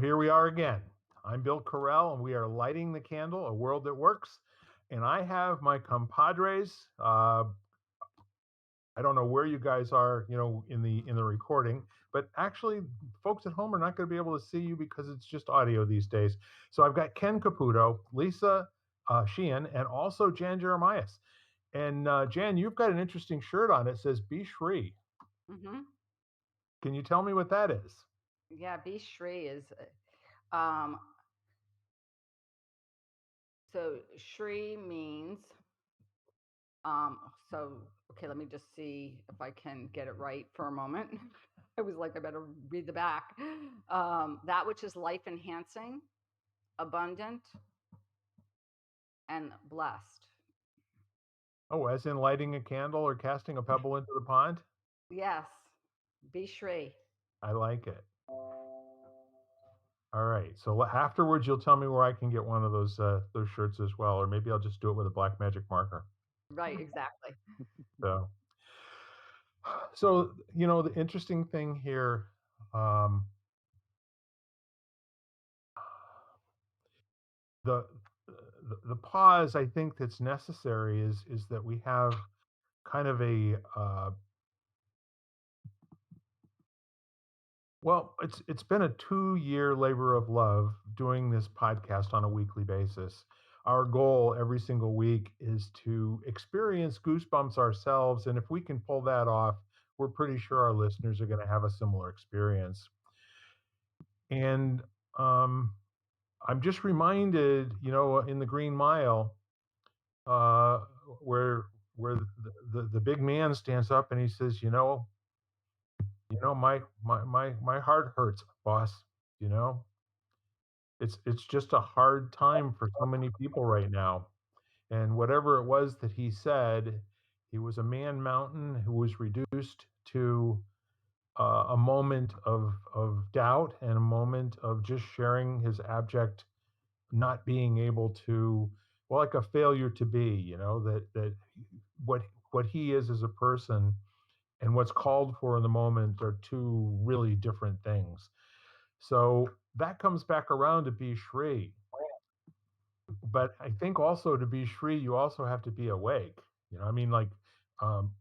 here we are again. I'm Bill Carell, and we are lighting the candle, a world that works. And I have my compadres. I don't know where you guys are, in the recording, but actually, folks at home are not going to be able to see you because it's just audio these days. So I've got Ken Caputo, Lisa Sheehan, and also Jan Jeremias. And Jan, you've got an interesting shirt on. It says "Be Shree." Hmm. Can you tell me what that is? Yeah, be Shree is um so Shree means um so okay, let me just see if I can get it right for a moment. I was like, I better read the back. That which is life enhancing, abundant, and blessed. Oh, as in lighting a candle or casting a pebble into the pond? Yes, be Shree. I like it. All right. So afterwards, you'll tell me where I can get one of those shirts as well, or maybe I'll just do it with a black magic marker. Right, exactly. So, so the interesting thing here, um, the, the pause I think that's necessary is that we have kind of a well, it's been a 2-year labor of love doing this podcast on a weekly basis. Our goal every single week is to experience goosebumps ourselves, and if we can pull that off, we're pretty sure our listeners are going to have a similar experience. And um, I'm just reminded, in the Green Mile, uh, where the big man stands up and he says, my heart hurts, boss. You know, it's just a hard time for so many people right now. And whatever it was that he said, he was a man mountain who was reduced to a moment of doubt and a moment of just sharing his abject not being able to, well, like a failure to be, that what what he is as a person and what's called for in the moment are two really different things. So that comes back around to be Shree. But I think also to be Shree, you also have to be awake. I mean, like um,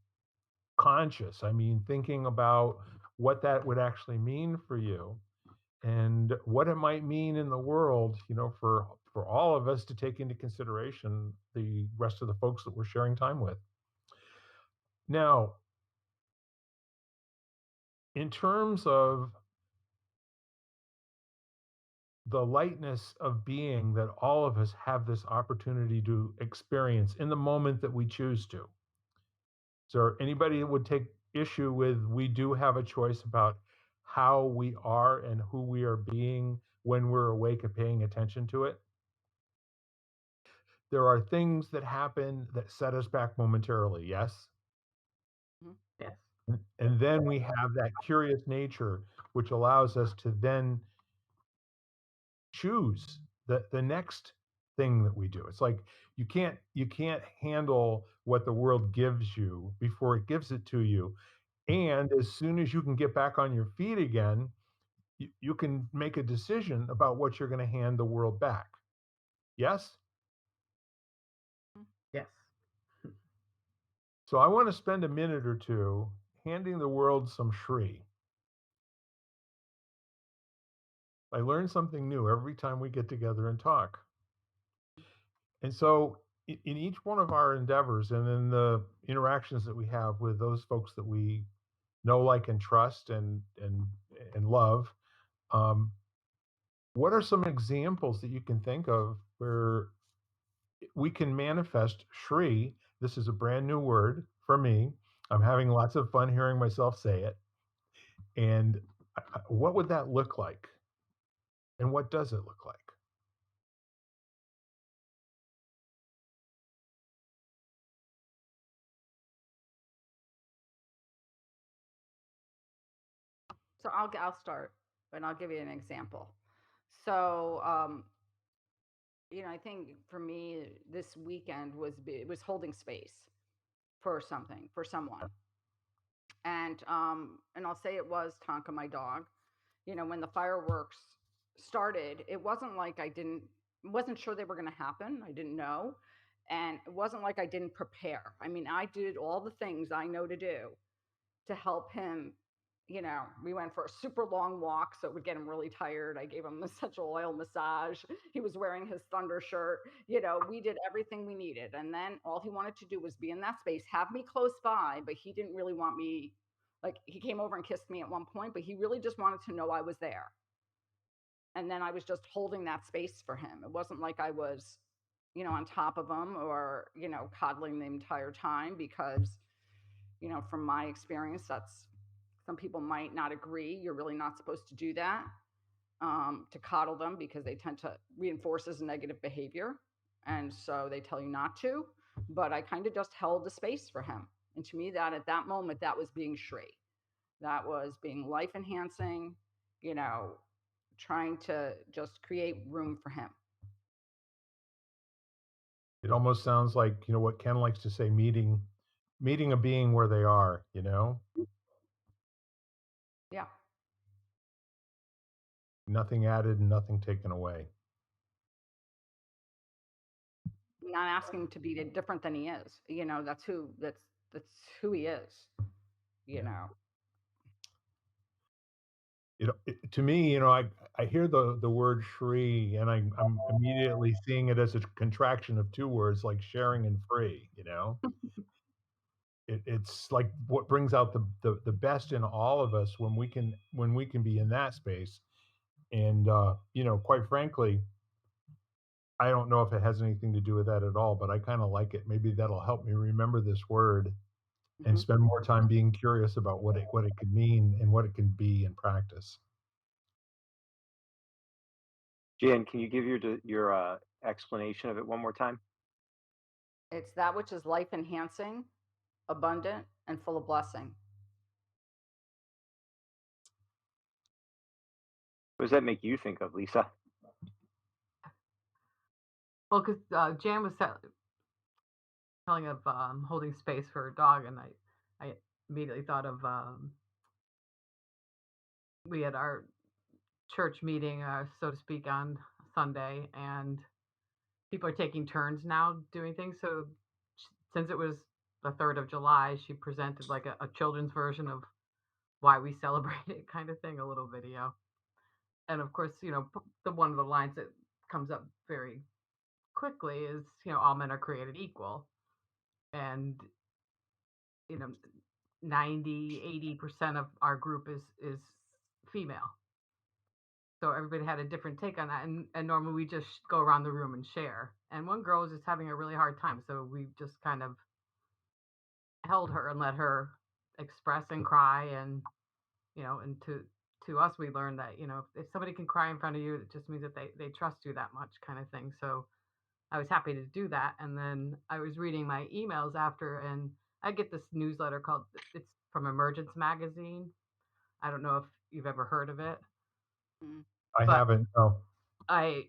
conscious. I mean, thinking about what that would actually mean for you and what it might mean in the world, for all of us to take into consideration the rest of the folks that we're sharing time with. Now, in terms of the lightness of being that all of us have this opportunity to experience in the moment that we choose to. So anybody that would take issue with we do have a choice about how we are and who we are being when we're awake and paying attention to it. There are things that happen that set us back momentarily, yes? Mhm. Yes. And then we have that curious nature which allows us to then choose the next thing that we do. It's like you can't handle what the world gives you before it gives it to you. And as soon as you can get back on your feet again, you can make a decision about what you're going to hand the world back. Yes? Yes. So I want to spend a minute or two handing the world some Shree. I learn something new every time we get together and talk. And so in each one of our endeavors and in the interactions that we have with those folks that we know, like, and trust and love, um, what are some examples that you can think of where we can manifest Shri? This is a brand new word for me. I'm having lots of fun hearing myself say it. And what would that look like? And what does it look like? So I'll start and I'll give you an example. So I think for me this weekend was holding space for something, for someone. And I'll say it was Tonka, my dog. When the fireworks started, it wasn't like I didn't wasn't sure they were going to happen. I didn't know. And it wasn't like I didn't prepare. I mean, I did all the things I know to do to help him. We went for a super long walk, so it would get him really tired. I gave him essential oil massage. He was wearing his thunder shirt. We did everything we needed. And then all he wanted to do was be in that space, have me close by, but he didn't really want me. Like, he came over and kissed me at one point, but he really just wanted to know I was there. And then I was just holding that space for him. It wasn't like I was, on top of him or, coddling the entire time because, from my experience, that's some people might not agree. You're really not supposed to do that, to coddle them because they tend to reinforces negative behavior. And so they tell you not to. But I kind of just held the space for him. And to me, that at that moment, that was being Shree. That was being life enhancing, you know, trying to just create room for him. It almost sounds like, what Ken likes to say, meeting a being where they are, you know? Yeah. Nothing added and nothing taken away. Not asking to be different than he is. That's who he is, you Yeah. know. To me, I hear the word Shree, and I'm immediately seeing it as a contraction of 2 words like sharing and free, you know? It's like what brings out the best in all of us when we can be in that space, and, quite frankly, I don't know if it has anything to do with that at all, but I kinda like it. Maybe that'll help me remember this word and Hmm. spend more time being curious about what it could mean and what it can be in practice. Jan, can you give your explanation of it one more time? It's that which is life enhancing, abundant, and full of blessing. What does that make you think of, Lisa? Well, because Jan was telling of holding space for her dog, and I immediately thought of we had our church meeting, so to speak, on Sunday, and people are taking turns now doing things. So since it was the 3rd of July, she presented like a children's version of why we celebrate it, kind of thing, a little video. And of course, the one of the lines that comes up very quickly is, all men are created equal. And you know 90-80% of our group is female, so everybody had a different take on that, and normally we just go around the room and share, and one girl was just having a really hard time, so we just kind of held her and let her express and cry, and and to us we learned that if somebody can cry in front of you, it just means that they trust you that much, kind of thing. So I was happy to do that. And then I was reading my emails after, and I get this newsletter called, it's from Emergence Magazine. I don't know if you've ever heard of it, Mm. I but haven't, no. I,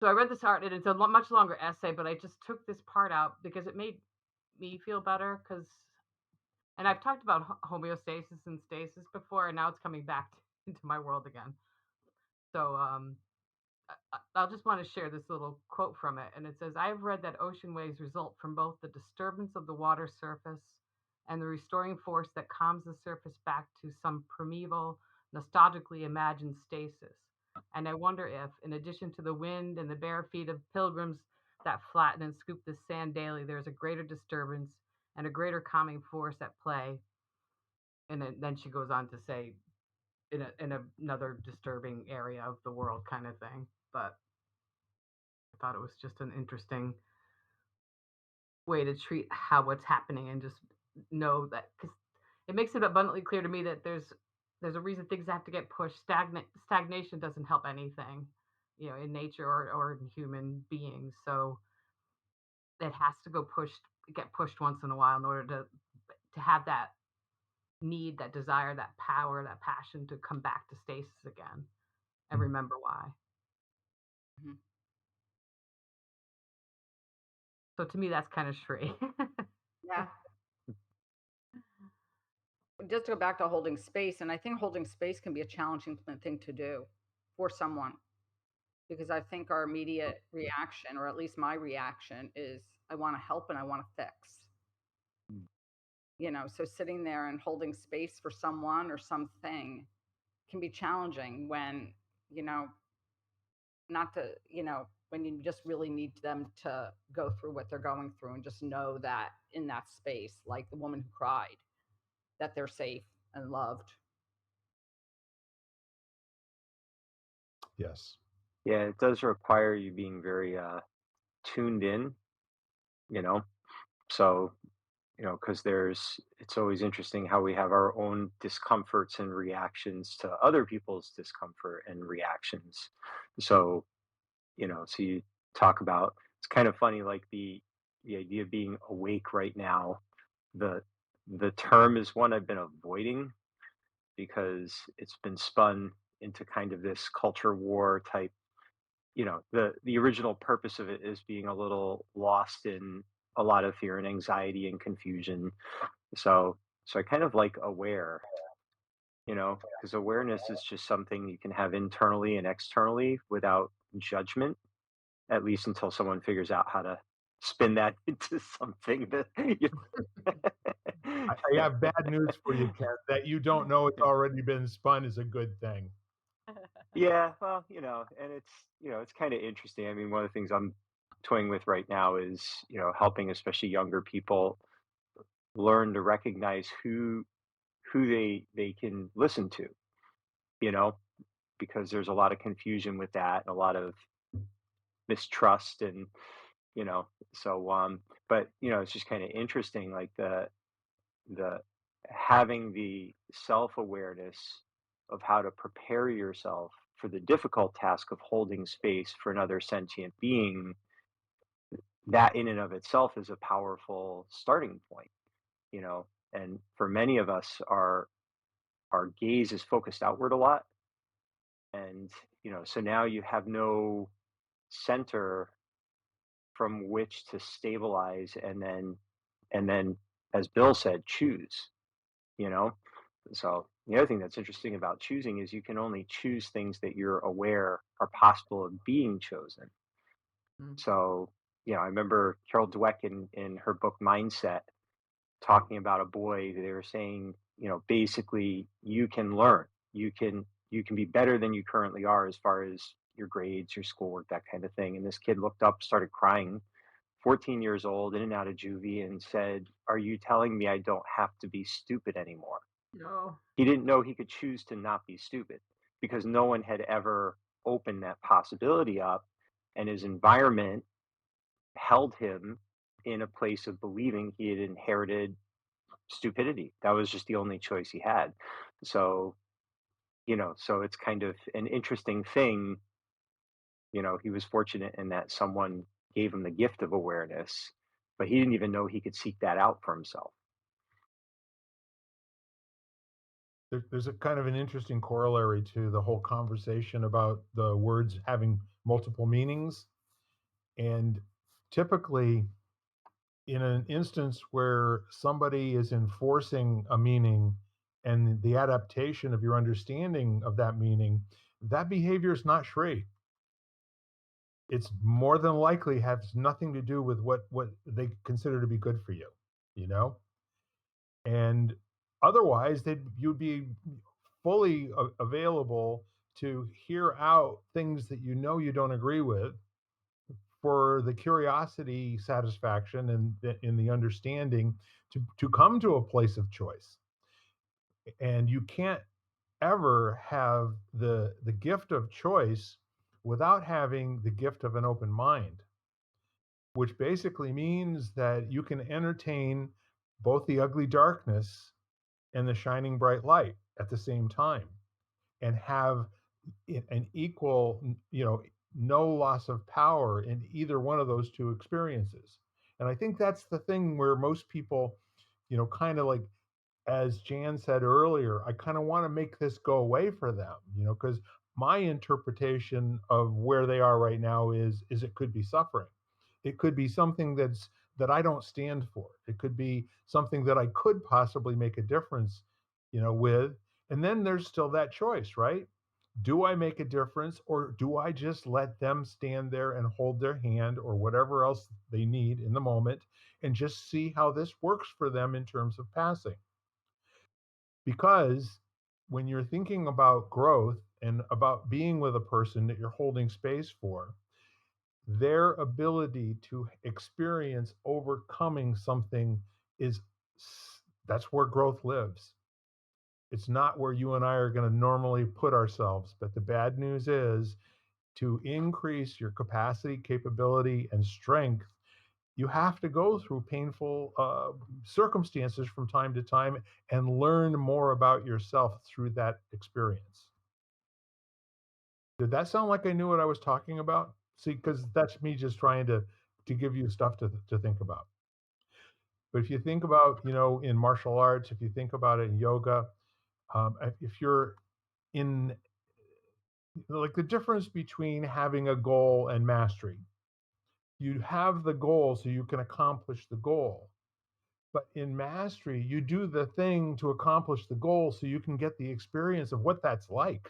so I read this art, and it's a much longer essay, but I just took this part out because it made me feel better. And I've talked about homeostasis and stasis before, and now it's coming back into my world again. So, I'll just want to share this little quote from it. And it says, I have read that ocean waves result from both the disturbance of the water surface and the restoring force that calms the surface back to some primeval, nostalgically imagined stasis. And I wonder if, in addition to the wind and the bare feet of pilgrims that flatten and scoop the sand daily, there's a greater disturbance and a greater calming force at play. And then she goes on to say, another disturbing area of the world, kind of thing. But I thought it was just an interesting way to treat how what's happening, and just know that, because it makes it abundantly clear to me that there's a reason things have to get pushed. Stagnation doesn't help anything, in nature or in human beings. So it has to get pushed once in a while in order to have that need, that desire, that power, that passion to come back to stasis again and remember why. Mhm. So to me, that's kind of Shree. Yeah. Just to go back to holding space, and I think holding space can be a challenging thing to do for someone, because I think our immediate reaction, or at least my reaction, is I want to help and I want to fix. Mm. So sitting there and holding space for someone or something can be challenging when, you know, not to, when you just really need them to go through what they're going through and just know that in that space, like the woman who cried, that they're safe and loved. Yes. Yeah, it does require you being very tuned in, you know. So, because it's always interesting how we have our own discomforts and reactions to other people's discomfort and reactions. So, so you talk about, it's kind of funny, like the idea of being awake right now. The the term is one I've been avoiding because it's been spun into kind of this culture war type. The original purpose of it is being a little lost in a lot of fear and anxiety and confusion. So I kind of like aware, because awareness is just something you can have internally and externally without judgment, at least until someone figures out how to spin that into something that I have bad news for you, Ken. That you don't know it's already been spun is a good thing. Yeah, well, and it's kind of interesting. I mean, one of the things I'm toying with right now is, helping especially younger people learn to recognize who they can listen to, you know, because there's a lot of confusion with that, a lot of mistrust, and you know, so but it's just kind of interesting, like the having the self-awareness of how to prepare yourself for the difficult task of holding space for another sentient being. That in and of itself is a powerful starting point, you know and for many of us, our gaze is focused outward a lot, and so now you have no center from which to stabilize, and then as Bill said, choose. you know so the other thing that's interesting about choosing is you can only choose things that you're aware are possible of being chosen. Mm. So I remember Carol Dweck in her book Mindset talking about a boy. They were saying, basically, you can learn, you can be better than you currently are as far as your grades, your schoolwork, that kind of thing. And this kid looked up, started crying, 14 years old, in and out of juvie, and said, "Are you telling me I don't have to be stupid anymore?" No. He didn't know he could choose to not be stupid because no one had ever opened that possibility up, and his environment held him in a place of believing he had inherited stupidity. That was just the only choice he had. So, so it's kind of an interesting thing. He was fortunate in that someone gave him the gift of awareness, but he didn't even know he could seek that out for himself. There's a kind of an interesting corollary to the whole conversation about the words having multiple meanings. And typically, in an instance where somebody is enforcing a meaning and the adaptation of your understanding of that meaning, that behavior is not Shree. It's more than likely has nothing to do with what they consider to be good for you, you know? And otherwise, you'd be fully available to hear out things that you don't agree with for the curiosity satisfaction and in the understanding to come to a place of choice. And you can't ever have the gift of choice without having the gift of an open mind, which basically means that you can entertain both the ugly darkness and the shining bright light at the same time and have an equal, no loss of power in either one of those two experiences. And I think that's the thing where most people, kind of like, as Jan said earlier, I kind of want to make this go away for them, because my interpretation of where they are right now is it could be suffering. It could be something that I don't stand for. It could be something that I could possibly make a difference, with. And then there's still that choice, right? Do I make a difference, or do I just let them stand there and hold their hand or whatever else they need in the moment and just see how this works for them in terms of passing? Because when you're thinking about growth and about being with a person that you're holding space for, their ability to experience overcoming something is that's where growth lives. It's not where you and I are going to normally put ourselves. But the bad news is, to increase your capacity, capability, and strength, you have to go through painful circumstances from time to time and learn more about yourself through that experience. Did that sound like I knew what I was talking about? See, because that's me just trying to give you stuff to think about. But if you think about, in martial arts, if you think about it in yoga, if you're in, like, the difference between having a goal and mastery, you have the goal so you can accomplish the goal. But in mastery, you do the thing to accomplish the goal so you can get the experience of what that's like,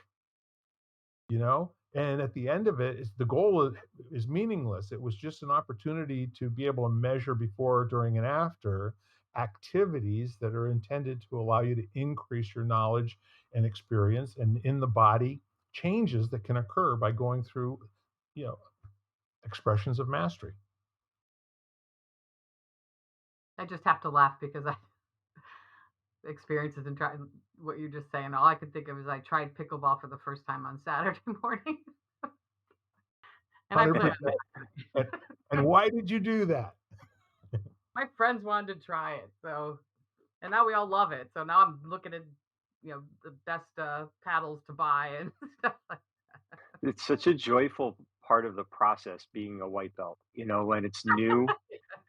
And at the end of it, the goal is meaningless. It was just an opportunity to be able to measure before, during, and after activities that are intended to allow you to increase your knowledge and experience, and in the body, changes that can occur by going through, you know, expressions of mastery. I just have to laugh because I experiences and try what you're just saying. All I could think of is I tried pickleball for the first time on Saturday morning, and I play 100%. on And, and why did you do that? my friends wanted to try it, so and now we all love it. So now I'm looking at the best paddles to buy and stuff like It's such a joyful part of the process being a white belt, when it's new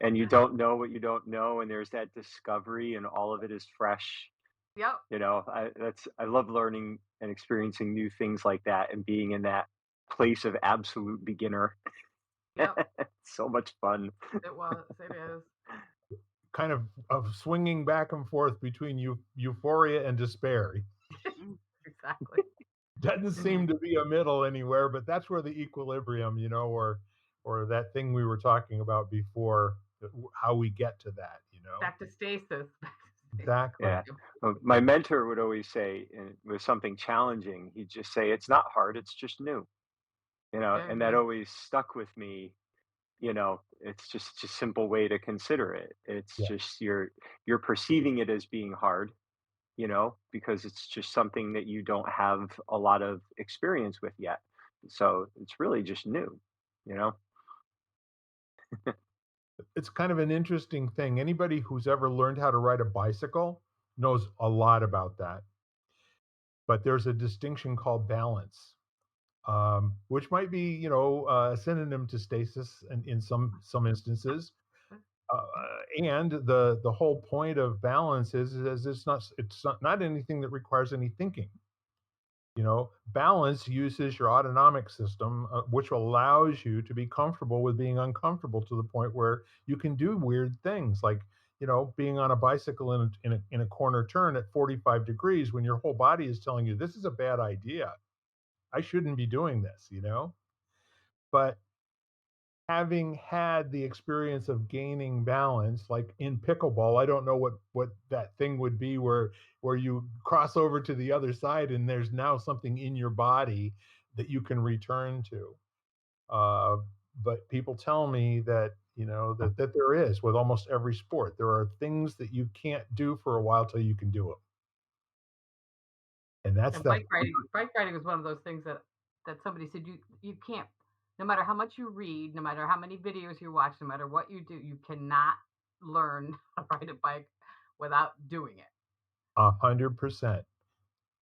and you don't know what you don't know, and there's that discovery and all of it is fresh. yep, I love learning and experiencing new things like that and being in that place of absolute beginner. yep. It's so much fun. It is. Kind of swinging back and forth between euphoria and despair. Mm. Exactly. Doesn't seem to be a middle anywhere, but that's where the equilibrium, or that thing we were talking about before, how we get to that. Back to stasis. Back to stasis. Exactly. Yeah. My mentor would always say, with something challenging, he'd just say, "It's not hard, it's just new." There And it that is. always stuck with me. It's just a simple way to consider it. It's Yeah. just you're perceiving it as being hard, because it's just something that you don't have a lot of experience with yet. So it's really just new, you know? It's kind of an interesting thing. Anybody who's ever learned how to ride a bicycle knows a lot about that. But there's a distinction called balance, which might be, a synonym to stasis in some instances. Uh, and the whole point of balance is it's not anything that requires any thinking. Balance uses your autonomic system, which allows you to be comfortable with being uncomfortable to the point where you can do weird things, like, being on a bicycle in a corner turn at 45 degrees when your whole body is telling you this is a bad idea. I shouldn't be doing this. But having had the experience of gaining balance, like in pickleball, I don't know what that thing would be where you cross over to the other side and there's now something in your body that you can return to. Uh, but people tell me that, that there is, with almost every sport, there are things that you can't do for a while till you can do them, and that's And that. bike riding is one of those things that somebody said you can't, no matter how much you read, no matter how many videos you watch, no matter what you do, you cannot learn how to ride a bike without doing it. 100%.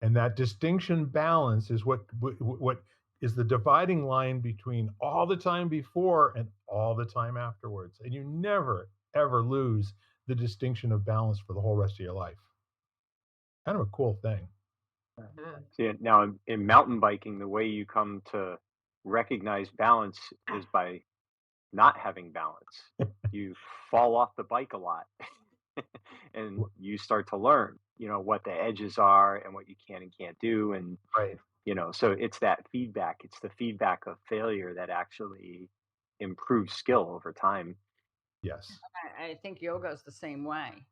And that distinction balance is what is the dividing line between all the time before and all the time afterwards. And you never ever lose the distinction of balance for the whole rest of your life. Kind of a cool thing. It is. See, now in mountain biking, the way you come to recognize balance is by not having balance. You fall off the bike a lot and you start to learn, what the edges are and what you can and can't do. And Right. So it's that feedback. It's the feedback of failure that actually improves skill over time. Yes. I think yoga is the same way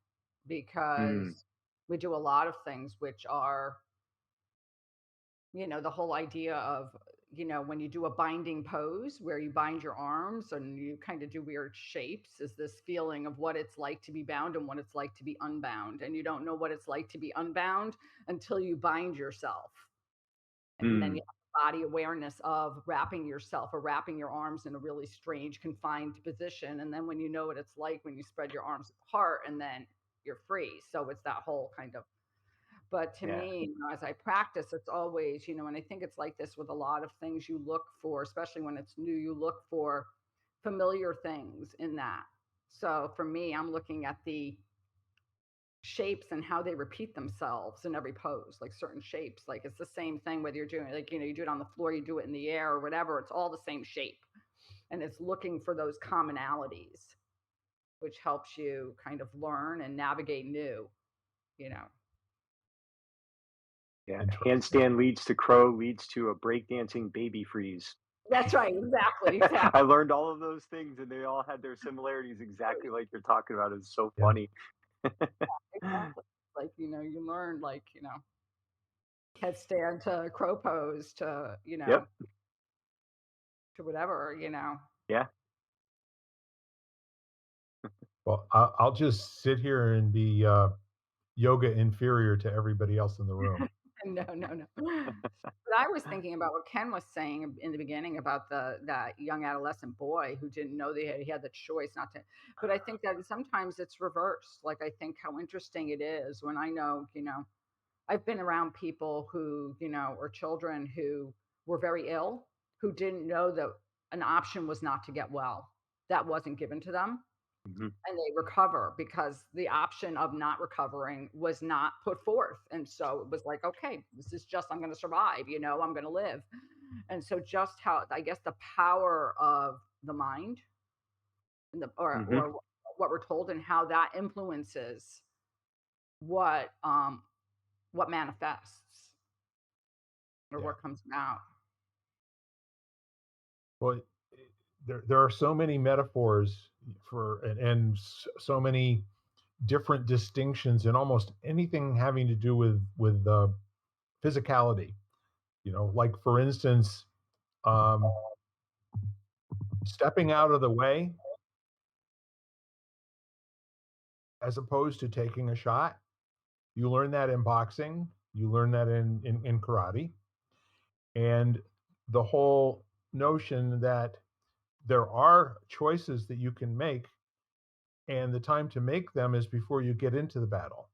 Mm, because we do a lot of things which are, the whole idea of, when you do a binding pose where you bind your arms and you kind of do weird shapes, is this feeling of what it's like to be bound and what it's like to be unbound. And you don't know what it's like to be unbound until you bind yourself. And then you mm, have body awareness of wrapping yourself or wrapping your arms in a really strange, confined position. And then when you know what it's like when you spread your arms apart and then you're free. So it's that whole kind of, but to yeah. me, as I practice, it's always, and I think it's like this with a lot of things you look for, especially when it's new, you look for familiar things in that. So for me, I'm looking at the shapes and how they repeat themselves in every pose, like certain shapes. Like it's the same thing whether you're doing it, like, you do it on the floor, you do it in the air or whatever, it's all the same shape. And it's looking for those commonalities, which helps you kind of learn and navigate new, you know. Yeah. Interesting. Handstand leads to crow leads to a breakdancing baby freeze. That's right, exactly, exactly. I learned all of those things and they all had their similarities exactly like you're talking about. It's so Yeah. funny. Exactly. Like, you learn, like, headstand to crow pose to, Yep. to whatever. Yeah. Well, I'll just sit here and be yoga inferior to everybody else in the room. No, no, no. But I was thinking about what Ken was saying in the beginning about that young adolescent boy who didn't know that he had the choice not to. But I think that sometimes it's reversed. Like I think how interesting it is when I know, I've been around people who, or children who were very ill, who didn't know that an option was not to get well. That wasn't given to them. Mhm. And they recover because the option of not recovering was not put forth. And so it was like, okay, this is just, I'm going to survive, I'm going to live. And so just how, I guess, the power of the mind and Mhm. or what we're told and how that influences what, what manifests or Yeah. what comes out. Well, there are so many metaphors for and so many different distinctions in almost anything having to do with physicality. Like for instance, um, stepping out of the way as opposed to taking a shot. You learn that in boxing. You learn that in karate, and the whole notion that there are choices that you can make, and the time to make them is before you get into the battle.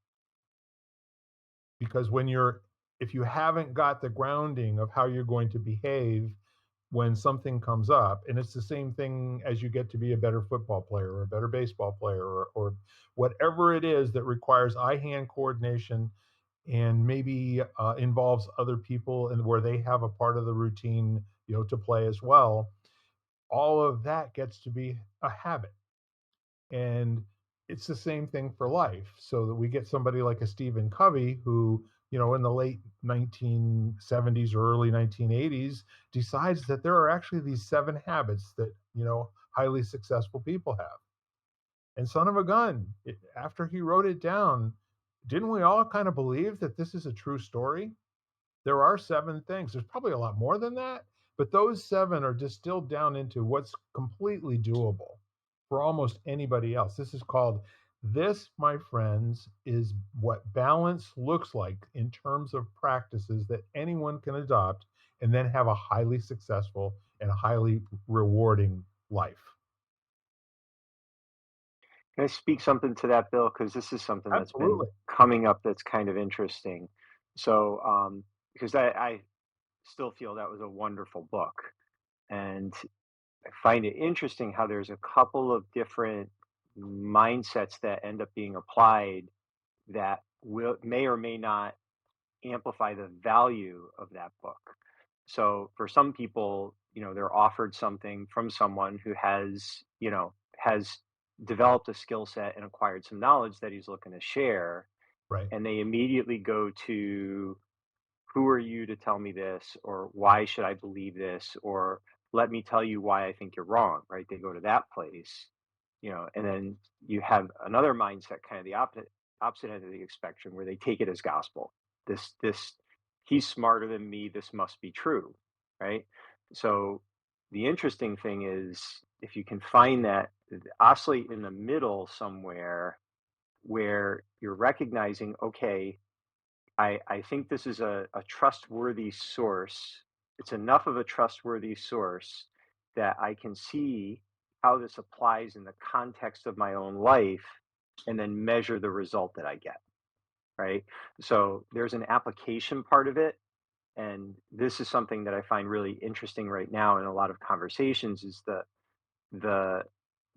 Because if you haven't got the grounding of how you're going to behave when something comes up, and it's the same thing as you get to be a better football player or a better baseball player or whatever it is that requires eye-hand coordination and maybe involves other people and where they have a part of the routine, to play as well. All of that gets to be a habit. And it's the same thing for life. So that we get somebody like a Stephen Covey who, in the late 1970s or early 1980s decides that there are actually these 7 habits that, highly successful people have. And son of a gun, after he wrote it down, didn't we all kind of believe that this is a true story? There are 7 things. There's probably a lot more than that, but those 7 are distilled down into what's completely doable for almost anybody else. This, my friends, is what balance looks like in terms of practices that anyone can adopt and then have a highly successful and highly rewarding life. Can I speak something to that, Bill? Because this is something that's been Absolutely. coming up that's kind of interesting. So, because I still feel that was a wonderful book. And I find it interesting how there's a couple of different mindsets that end up being applied that may or may not amplify the value of that book. So for some people, they're offered something from someone who has developed a skill set and acquired some knowledge that he's looking to share, Right. and they immediately go to who are you to tell me this, or why should I believe this, or let me tell you why I think you're wrong, right? They go to that place, and then you have another mindset, kind of the opposite end of the spectrum, where they take it as gospel. This he's smarter than me, this must be true, right? So the interesting thing is, if you can find that, oscillate in the middle somewhere, where you're recognizing, okay, I think this is a trustworthy source. It's enough of a trustworthy source that I can see how this applies in the context of my own life, and then measure the result that I get, right? So there's an application part of it. And this is something that I find really interesting right now in a lot of conversations, is the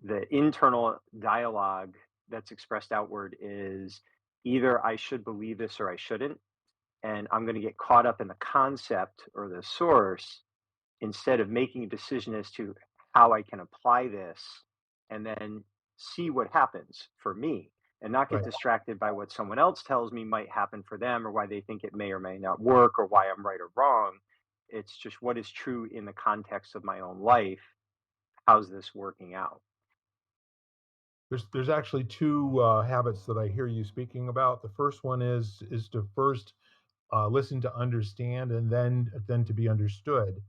the internal dialogue that's expressed outward is either I should believe this or I shouldn't, and I'm going to get caught up in the concept or the source, instead of making a decision as to how I can apply this, and then see what happens for me, and not get Right. distracted by what someone else tells me might happen for them, or why they think it may or may not work, or why I'm right or wrong. It's just what is true in the context of my own life. How's this working out? There's actually two habits that I hear you speaking about. The first one is to first listen to understand, and then to be understood.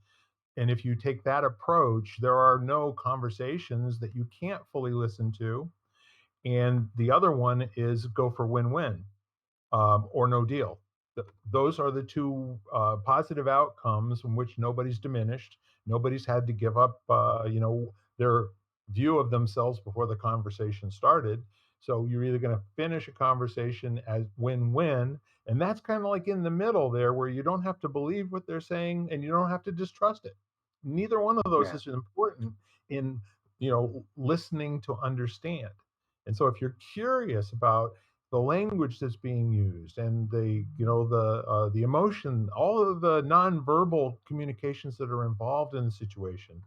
And if you take that approach, there are no conversations that you can't fully listen to. And the other one is go for win-win, or no deal. Those are the two positive outcomes from which nobody's diminished. Nobody's had to give up, their view of themselves before the conversation started. So you're either going to finish a conversation as win-win, and that's kind of like in the middle there, where you don't have to believe what they're saying and you don't have to distrust it. Neither one of those Yeah. is important in listening to understand. And so if you're curious about the language that's being used, and the emotion, all of the nonverbal communications that are involved in the situation,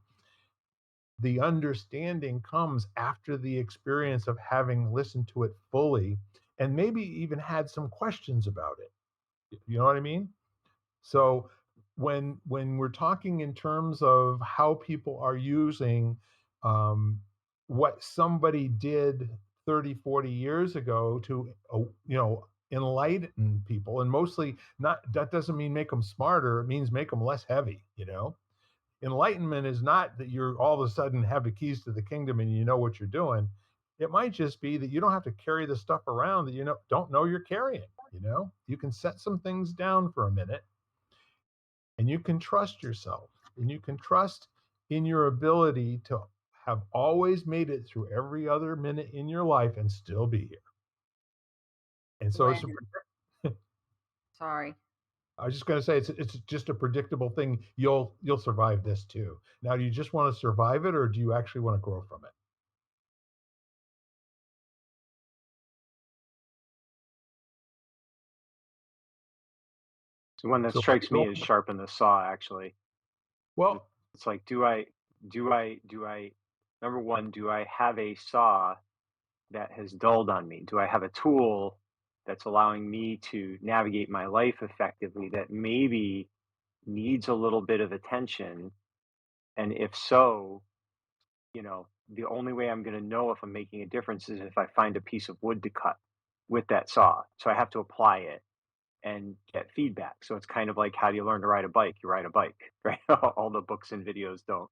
the understanding comes after the experience of having listened to it fully, and maybe even had some questions about it. You know what I mean? So when we're talking in terms of how people are using um, what somebody did 30, 40 years ago to enlighten people, and mostly, not that doesn't mean make them smarter, it means make them less heavy. Enlightenment is not that you're all of a sudden have the keys to the kingdom and you know what you're doing. It might just be that you don't have to carry the stuff around that don't know you're carrying. You can set some things down for a minute, and you can trust yourself, and you can trust in your ability to have always made it through every other minute in your life and still be here. And so When, sorry. I was just going to say, it's just a predictable thing. You'll survive this too. Now, do you just want to survive it, or do you actually want to grow from it? So one that So strikes me as sharpen the saw, actually. well, It's like, do I, number one, do I have a saw that has dulled on me? Do I have a tool that's allowing me to navigate my life effectively that maybe needs a little bit of attention? And if so, the only way I'm going to know if I'm making a difference is if I find a piece of wood to cut with that saw. So I have to apply it and get feedback. So it's kind of like, how do you learn to ride a bike? You ride a bike, right? All the books and videos don't.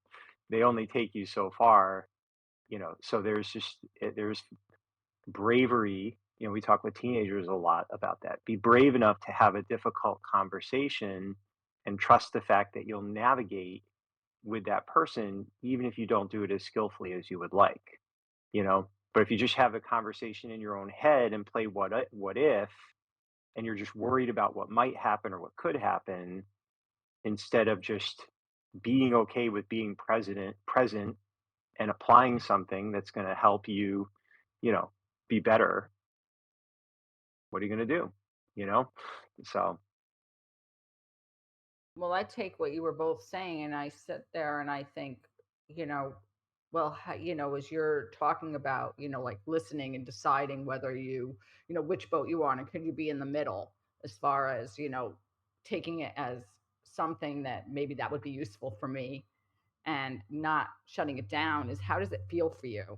They only take you so far, So there's bravery. We talk with teenagers a lot about that. Be brave enough to have a difficult conversation, and trust the fact that you'll navigate with that person, even if you don't do it as skillfully as you would like, you know. But if you just have a conversation in your own head and play what if, and you're just worried about what might happen or what could happen, instead of just being okay with being present and applying something that's going to help you, you know, be better, what are you going to do? You know? So, Well, I take what you were both saying and I sit there and I think, you know, well, as you're talking about, like listening and deciding whether which boat you want, and could you be in the middle as far as, taking it as something that maybe that would be useful for me and not shutting it down is how does it feel for you?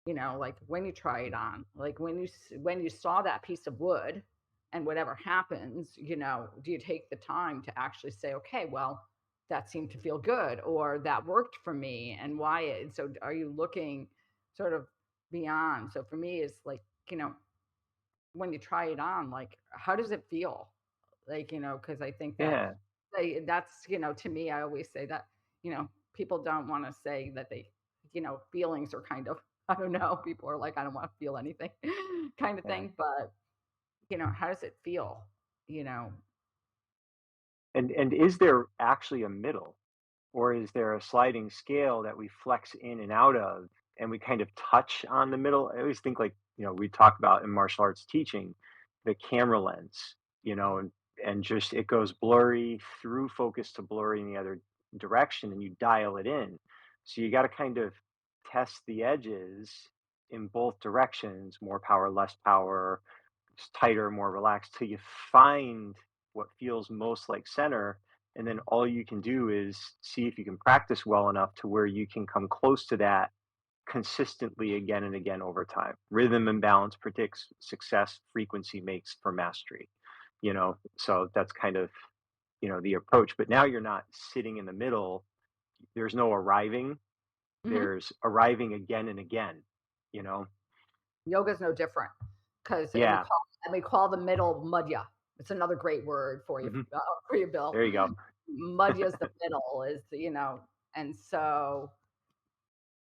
Like when you try it on, like when you saw that piece of wood and whatever happens, do you take the time to actually say, okay, well, that seemed to feel good or that worked for me and why it, so are you looking sort of beyond? So for me, it's like, you know, when you try it on, like, how does it feel? Like, because I think that Yeah. that's, to me, I always say that, people don't want to say that they, feelings are kind of, I don't know, people are like, I don't want to feel anything kind of Yeah. thing. But, how does it feel? You know, And is there actually a middle? Or is there a sliding scale that we flex in and out of and we kind of touch on the middle? I always think like, we talk about in martial arts teaching, the camera lens, and just it goes blurry through focus to blurry in the other direction and you dial it in. So you got to kind of test the edges in both directions, more power, less power, tighter, more relaxed, till you find what feels most like center. And then all you can do is see if you can practice well enough to where you can come close to that consistently again and again over time. Rhythm and balance predicts success, frequency makes for mastery. So that's kind of, the approach. But now you're not sitting in the middle. There's no arriving. hmm There's arriving again and again, you know? yoga's no different because, and Yeah. we call the middle mudya. It's another great word Hmm. for you, Bill. There you go. Mudya's the middle is, and so,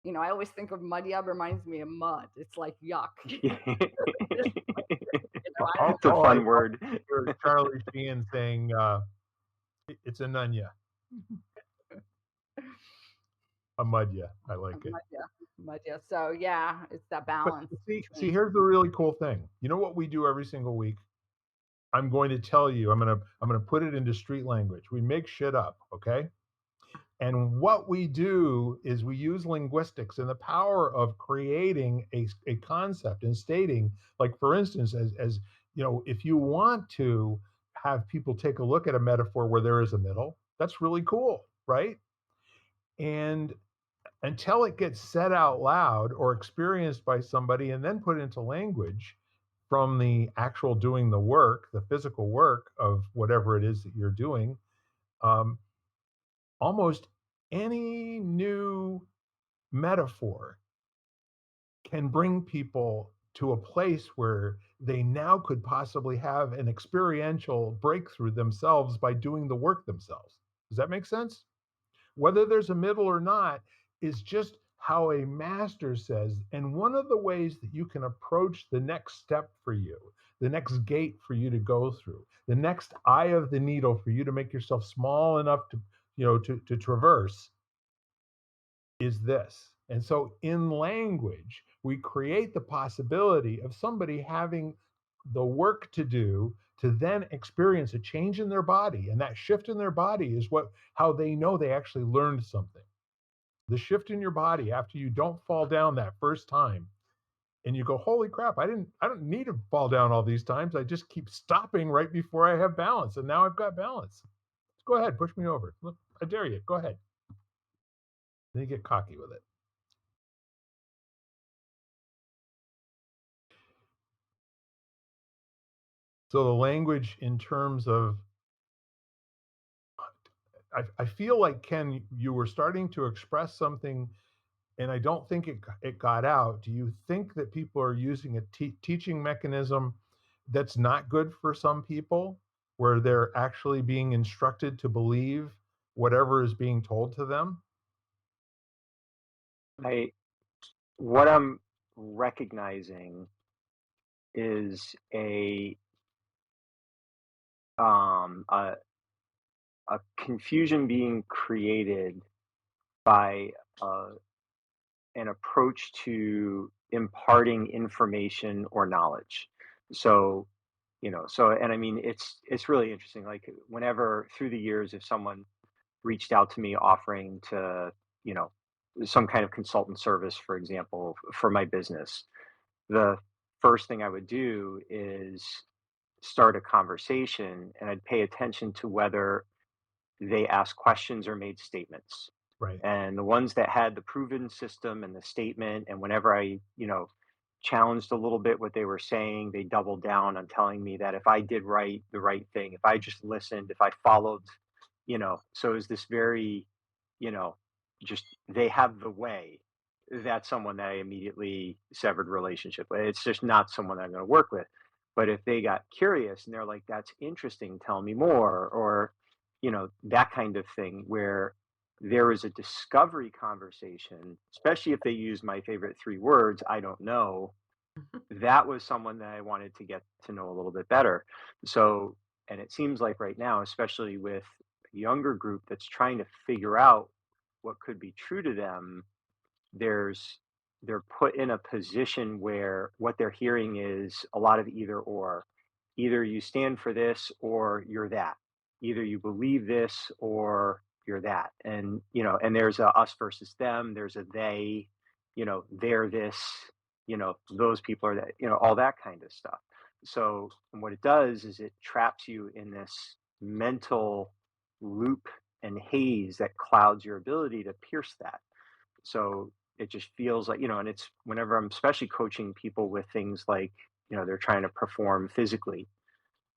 I always think of mudya reminds me of mud. It's like yuck. I don't It's a All I fun word. hear is Charlie Sheen saying, "It's a nunya, a mudya." I like it. mudya. So yeah, it's that But balance see, between. here's the really cool thing. You know what we do every single week? I'm going to tell you. I'm gonna put it into street language. We make shit up, okay? And what we do is we use linguistics and the power of creating a concept and stating, like for instance, as if you want to have people take a look at a metaphor where there is a middle, that's really cool, right? And until it gets said out loud or experienced by somebody and then put into language from the actual doing the work, the physical work of whatever it is that you're doing, um, almost any new metaphor can bring people to a place where they now could possibly have an experiential breakthrough themselves by doing the work themselves. Does that make sense? Whether there's a middle or not is just how a master says. And one of the ways that you can approach the next step for you, the next gate for you to go through, the next eye of the needle for you to make yourself small enough to, to traverse is this. And so in language, we create the possibility of somebody having the work to do to then experience a change in their body. And that shift in their body is how they know they actually learned something. The shift in your body after you don't fall down that first time and you go, holy crap, I don't need to fall down all these times. I just keep stopping right before I have balance. And now I've got balance. Go ahead, push me over. Look, I dare you. Go ahead. Then you get cocky with it. So the language in terms of, I feel like, Ken, you were starting to express something, and I don't think it got out. Do you think that people are using a teaching mechanism that's not good for some people, where they're actually being instructed to believe whatever is being told to them? I what I'm recognizing is a confusion being created by uh, an approach to imparting information or knowledge. So, and I mean, it's really interesting. Like whenever through the years, if someone reached out to me offering to, you know, some kind of consultant service, for example, for my business, the first thing I would do is start a conversation, and I'd pay attention to whether they asked questions or made statements. Right. And the ones that had the proven system and the statement, and whenever I, challenged a little bit what they were saying, they doubled down on telling me that if I did the right thing, if I just listened, if I followed, so it was this very, you know, just they have the way. That's someone that I immediately severed relationship with. It's just not someone that I'm going to work with. But if they got curious and they're like, that's interesting, tell me more, or, that kind of thing where there is a discovery conversation, especially if they use my favorite three words, I don't know, that was someone that I wanted to get to know a little bit better. So, and it seems like right now, especially with a younger group that's trying to figure out what could be true to them, there's they're put in a position where what they're hearing is a lot of either or. Either you stand for this or you're that. Either you believe this or you're that. And and there's a us versus them, there's a they, they're this, those people are that, all that kind of stuff. So what it does is it traps you in this mental loop and haze that clouds your ability to pierce that. So it just feels like, and it's whenever I'm especially coaching people with things like, they're trying to perform physically,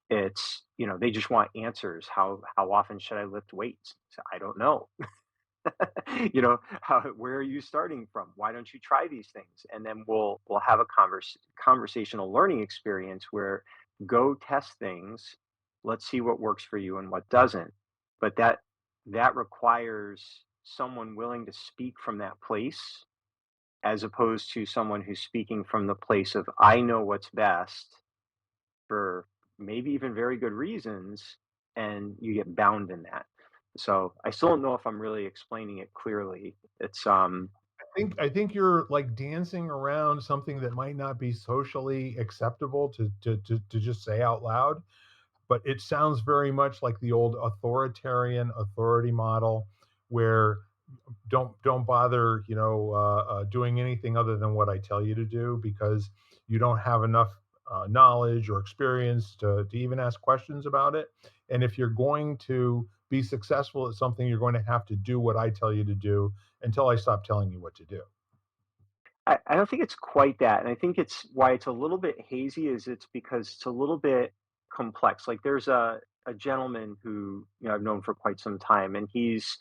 it's, they just want answers. How often should I lift weights? So I don't know. Where are you starting from? Why don't you try these things? And then we'll have a conversational learning experience where go test things. Let's see what works for you and what doesn't. But that requires someone willing to speak from that place, as opposed to someone who's speaking from the place of I know what's best for maybe even very good reasons, and you get bound in that. So I still don't know if I'm really explaining it clearly. It's I think you're like dancing around something that might not be socially acceptable to just say out loud, but it sounds very much like the old authoritarian authority model where don't bother doing anything other than what I tell you to do because you don't have enough knowledge or experience to even ask questions about it. And if you're going to be successful at something, you're going to have to do what I tell you to do until I stop telling you what to do. I don't think it's quite that, and I think it's why it's a little bit hazy is it's because it's a little bit complex. Like there's a gentleman who I've known for quite some time, and he's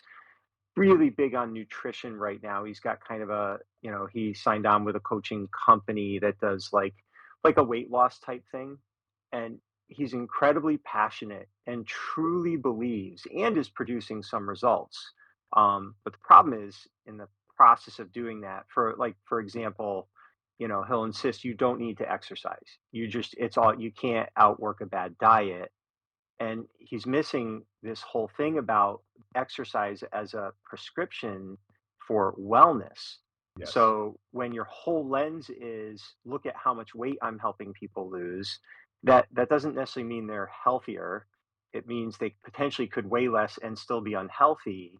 really big on nutrition right now. He's got kind of he signed on with a coaching company that does like a weight loss type thing. And he's incredibly passionate and truly believes and is producing some results. But the problem is in the process of doing that, for example, he'll insist you don't need to exercise. It's all you can't outwork a bad diet, and he's missing this whole thing about exercise as a prescription for wellness. Yes. So when your whole lens is look at how much weight I'm helping people lose, that doesn't necessarily mean they're healthier. It means they potentially could weigh less and still be unhealthy.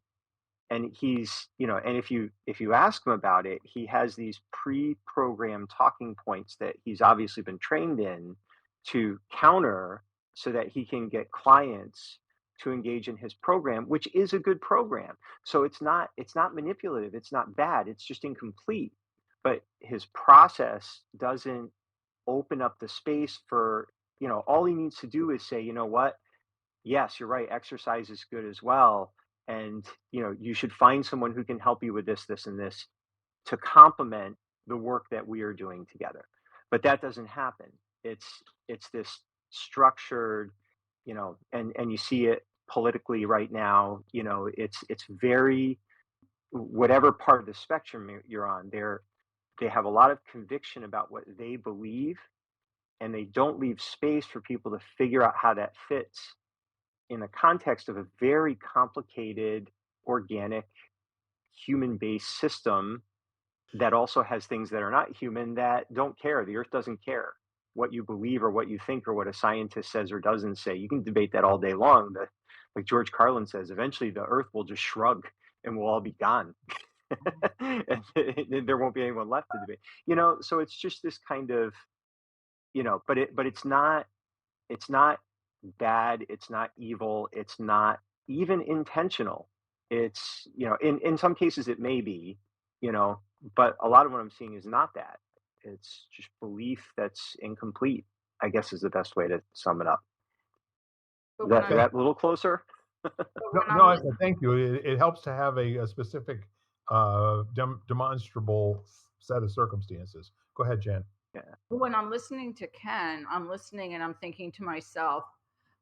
And and if you ask him about it, he has these pre-programmed talking points that he's obviously been trained in to counter so that he can get clients to engage in his program, which is a good program. So it's not manipulative, it's not bad, it's just incomplete. But his process doesn't open up the space for, all he needs to do is say, you know what, yes, you're right. Exercise is good as well. And, you should find someone who can help you with this, and this to complement the work that we are doing together. But that doesn't happen. It's this structured, and you see it politically right now, it's very whatever part of the spectrum you're on, they have a lot of conviction about what they believe, and they don't leave space for people to figure out how that fits in the context of a very complicated, organic, human based system that also has things that are not human that don't care. The earth doesn't care what you believe or what you think or what a scientist says or doesn't say. You can debate that all day long. Like George Carlin says, eventually the earth will just shrug and we'll all be gone. And there won't be anyone left to debate. So it's just this kind of, but it's not it's not bad, it's not evil, it's not even intentional. It's, in some cases it may be, but a lot of what I'm seeing is not that. It's just belief that's incomplete, I guess is the best way to sum it up. But Is when that I'm that a little closer? but No, when no, I'm thank you. It helps to have a specific, demonstrable set of circumstances. Go ahead, Jen. Yeah. when I'm listening to Ken, I'm listening and I'm thinking to myself,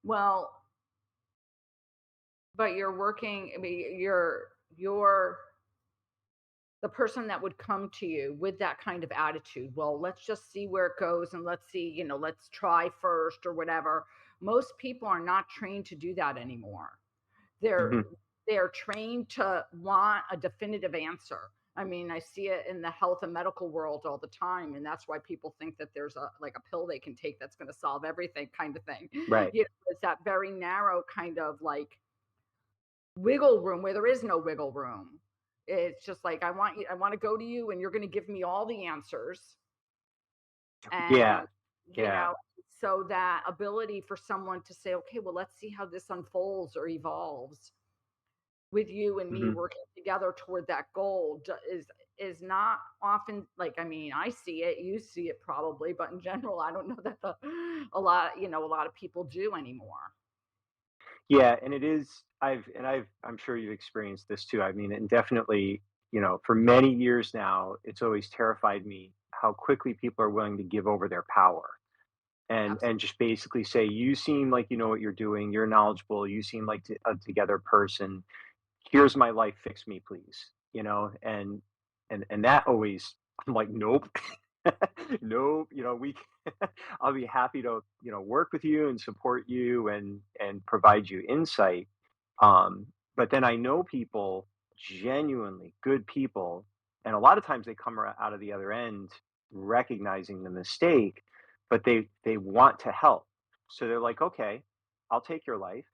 well, but you're working. I mean, you're the person that would come to you with that kind of attitude. Well, let's just see where it goes and let's see, let's try first or whatever. Most people are not trained to do that anymore. They're Mhm. they're trained to want a definitive answer. I mean, I see it in the health and medical world all the time, and that's why people think that there's a pill they can take that's going to solve everything kind of thing. Right. It's that very narrow kind of like wiggle room where there is no wiggle room. It's just like I want to go to you and you're going to give me all the answers. Yeah. And you Yeah. know, so that ability for someone to say, okay, well, let's see how this unfolds or evolves with you and me Mhm. working together toward that goal is not often, like, I mean, I see it, you see it probably, but in general I don't know that a lot of people do anymore. Yeah, and it is I'm sure you've experienced this too. I mean, and definitely, for many years now, it's always terrified me how quickly people are willing to give over their power and Absolutely. just basically say, "You seem like you know what you're doing. You're knowledgeable. You seem like a together person. Here's my life. Fix me, please." And that always, I'm like, nope. Nope, I'll be happy to, work with you and support you and provide you insight. But then I know people, genuinely good people, and a lot of times they come out of the other end recognizing the mistake, but they want to help. So they're like, "Okay, I'll take your life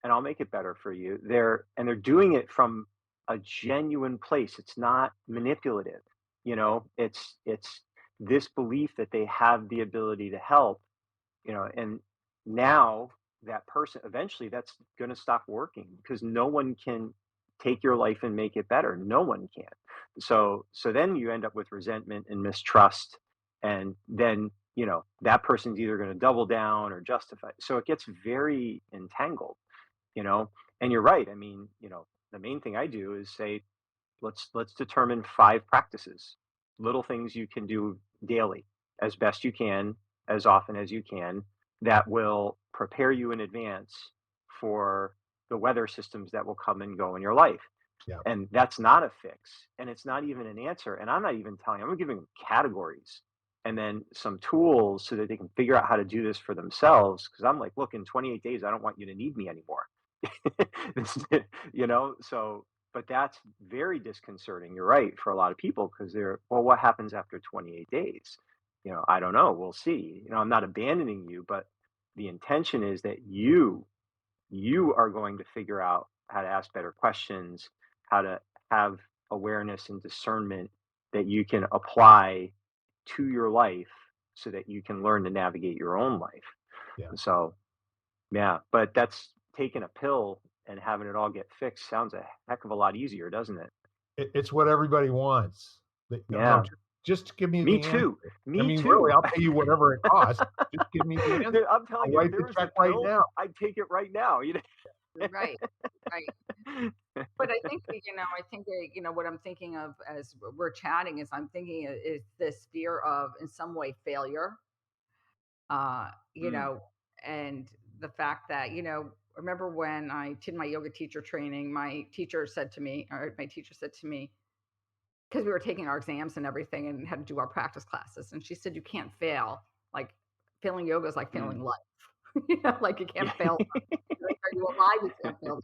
and I'll make it better for you." They're doing it from a genuine place. It's not manipulative. It's this belief that they have the ability to help, and now that person, eventually that's going to stop working because no one can take your life and make it better. No one can. So then you end up with resentment and mistrust, and then that person's either going to double down or justify, so it gets very entangled. You know and you're right. I mean, the main thing I do is say, let's determine 5 practices, little things you can do daily, as best you can, as often as you can, that will prepare you in advance for the weather systems that will come and go in your life. Yeah, And that's not a fix, and it's not even an answer, and I'm not even telling, I'm giving them categories and then some tools so that they can figure out how to do this for themselves. Because I'm like, "Look, in 28 days, I don't want you to need me anymore." This is it, so, but that's very disconcerting, you're right, for a lot of people, because they're, "Well, what happens after 28 days?" "I don't know, we'll see. I'm not abandoning you, but the intention is that you are going to figure out how to ask better questions, how to have awareness and discernment that you can apply to your life so that you can learn to navigate your own life." yeah. So, yeah, but that's taking a pill and having it all get fixed sounds a heck of a lot easier, doesn't it? It's what everybody wants. No, no, Yeah, just give me me the too. answer. I Me mean, really, too. I'll pay you whatever it costs. Just give me the answer. Dude, I'm I'll telling you, if write there the was check a right pill, now. I'd take it right now. Right, right. But I think I think what I'm thinking of as we're chatting is I'm thinking is this fear of in some way failure. uh you Mm, know and the fact that remember when I did my yoga teacher training, my teacher said to me, because we were taking our exams and everything and had to do our practice classes, and she said, you can't fail. Like, failing yoga is like mm. failing life. Like, you Yeah. can't fail. Like, are you alive? You can't fail.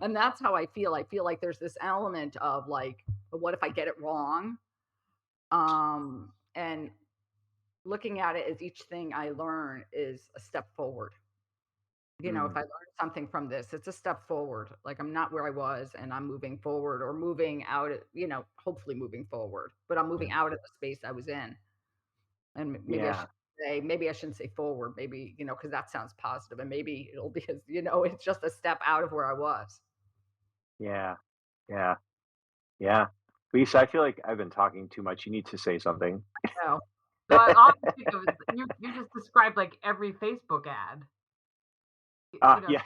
And that's how I feel. I feel like there's this element of like, but what if I get it wrong? And looking at it as each thing I learn is a step forward. If Mm, I learn something from this, it's a step forward. Like, I'm not where I was and I'm moving forward, or moving out, hopefully moving forward, but I'm Yeah, moving out of the space I was in. And maybe I yeah. should say, maybe I shouldn't say forward, maybe, because that sounds positive, and maybe it'll be, it's just a step out of where I was. Yeah. Yeah. Yeah. Lisa, I feel like I've been talking too much. You need to say something. No. So all I can think of is you just described like every Facebook ad. You know, Yeah.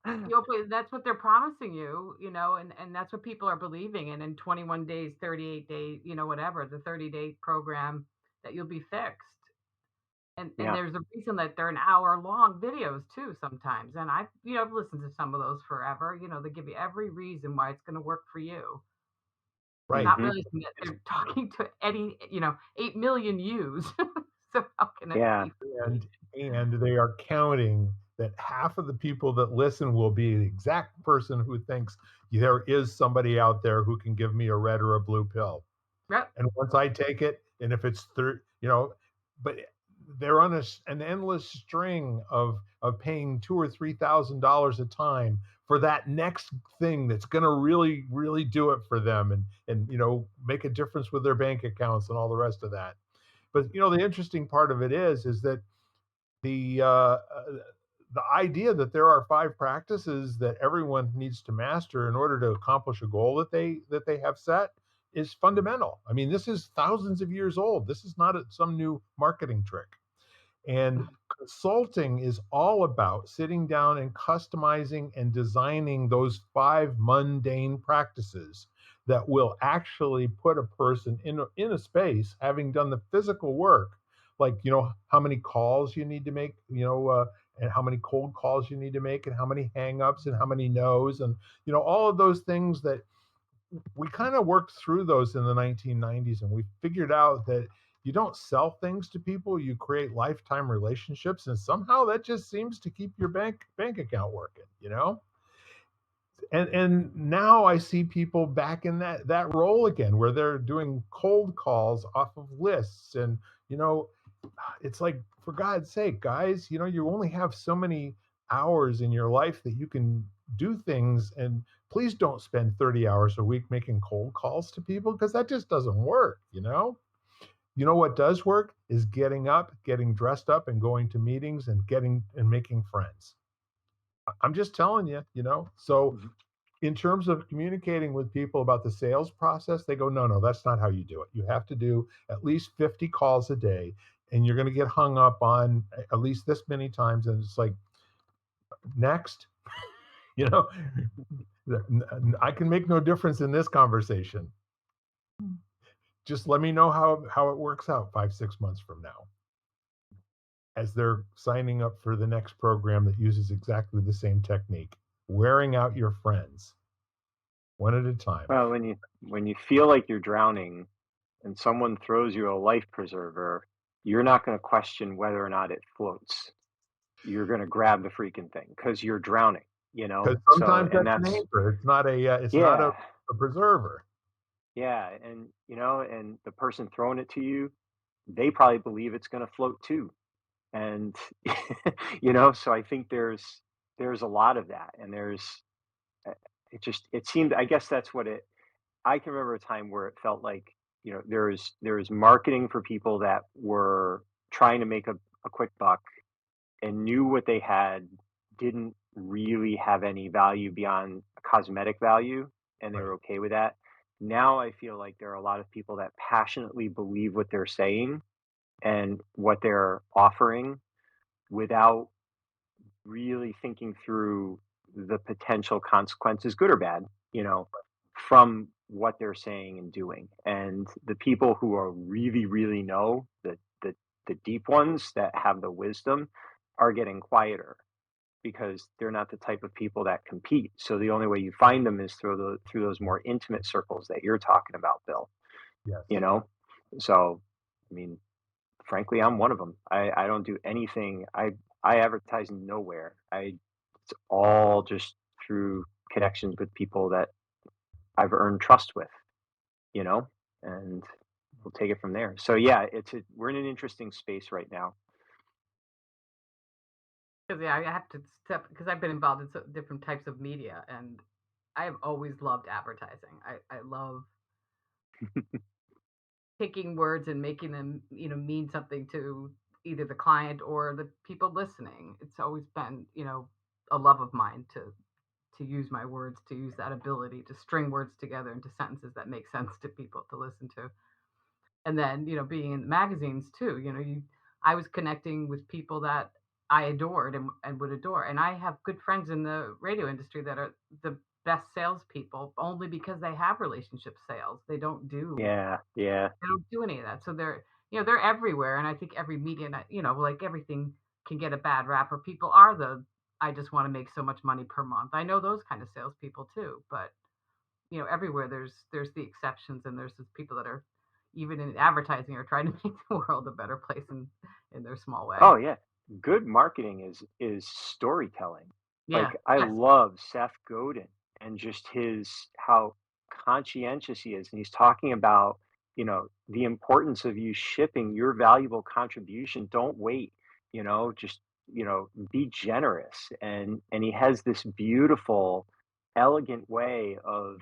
but that's what they're promising you, and that's what people are believing. And in 21 days, 38 days, whatever, the 30-day program that you'll be fixed. And Yeah. there's a reason that they're an hour long videos too sometimes. And I've listened to some of those forever. They give you every reason why it's going to work for you. Right. Not Hmm. realizing that they're talking to 8 million views. So how can it Yeah. be? And they are counting that half of the people that listen will be the exact person who thinks there is somebody out there who can give me a red or a blue pill. Yep. And once I take it, and if it's but they're on an endless string of paying $2,000 or $3,000 a time for that next thing that's going to really really do it for them, and make a difference with their bank accounts and all the rest of that. But the interesting part of it is that the uh, uh, the idea that there are five practices that everyone needs to master in order to accomplish a goal that they have set is fundamental. I mean, this is thousands of years old. This is not some new marketing trick. And consulting is all about sitting down and customizing and designing those five mundane practices that will actually put a person in a space, having done the physical work, like how many calls you need to make, and how many cold calls you need to make, and how many hangups, and how many no's, and all of those things that we kind of worked through those in the 1990s, and we figured out that you don't sell things to people, you create lifetime relationships, and somehow that just seems to keep your bank account working. And now I see people back in that role again, where they're doing cold calls off of lists, and you know it's like, for God's sake, guys, you only have so many hours in your life that you can do things, and please don't spend 30 hours a week making cold calls to people, because that just doesn't work. What does work is getting up, getting dressed up, and going to meetings, and getting and making friends. I'm just telling you. So Mhm. in terms of communicating with people about the sales process, they go, no, no, that's not how you do it. You have to do at least 50 calls a day, and you're going to get hung up on at least this many times. And it's like, next, you know, I can make no difference in this conversation. Just let me know how it works out 5, 6 months from now, as they're signing up for the next program that uses exactly the same technique, wearing out your friends one at a time. Well, when you feel like you're drowning and someone throws you a life preserver, you're not going to question whether or not it floats. You're going to grab the freaking thing because you're drowning. Because So, sometimes and that's an that's anchor. It's not a yeah, preserver. yeah, and and the person throwing it to you, they probably believe it's going to float too, and so I think there's a lot of that, and uh, it seemed, I guess that's what it. I can remember a time where it felt like, there was marketing for people that were trying to make a quick buck and knew what they had didn't really have any value beyond a cosmetic value, and they Right. were okay with that. Now I feel like there are a lot of people that passionately believe what they're saying and what they're offering without really thinking through the potential consequences, good or bad, from what they're saying and doing. And the people who are really, really know the deep ones that have the wisdom are getting quieter because they're not the type of people that compete. So the only way you find them is through those more intimate circles that you're talking about, Bill. You Yes. know, so I mean, frankly, I'm one of them. I don't do anything. I advertise nowhere. It's all just through connections with people that I've earned trust with, you know, and we'll take it from there. So yeah, we're in an interesting space right now. Because yeah, I have to step because I've been involved in different types of media, and I have always loved advertising. I love taking words and making them, mean something to either the client or the people listening. It's always been, a love of mine to use my words, to use that ability to string words together into sentences that make sense to people to listen to. And then, being in the magazines too, I was connecting with people that I adored and would adore. And I have good friends in the radio industry that are the best salespeople only because they have relationship sales. Yeah, yeah. They don't do any of that. So they're everywhere. And I think every media, like everything can get a bad rap, or people are I just want to make so much money per month. I know those kind of salespeople too, but everywhere there's the exceptions, and there's those people that are even in advertising are trying to make the world a better place in their small way. Oh yeah. Good marketing is storytelling. Yeah. Like I Yes. love Seth Godin and just his how conscientious he is. And he's talking about, the importance of you shipping your valuable contribution. Don't wait, just, be generous. And he has this beautiful, elegant way of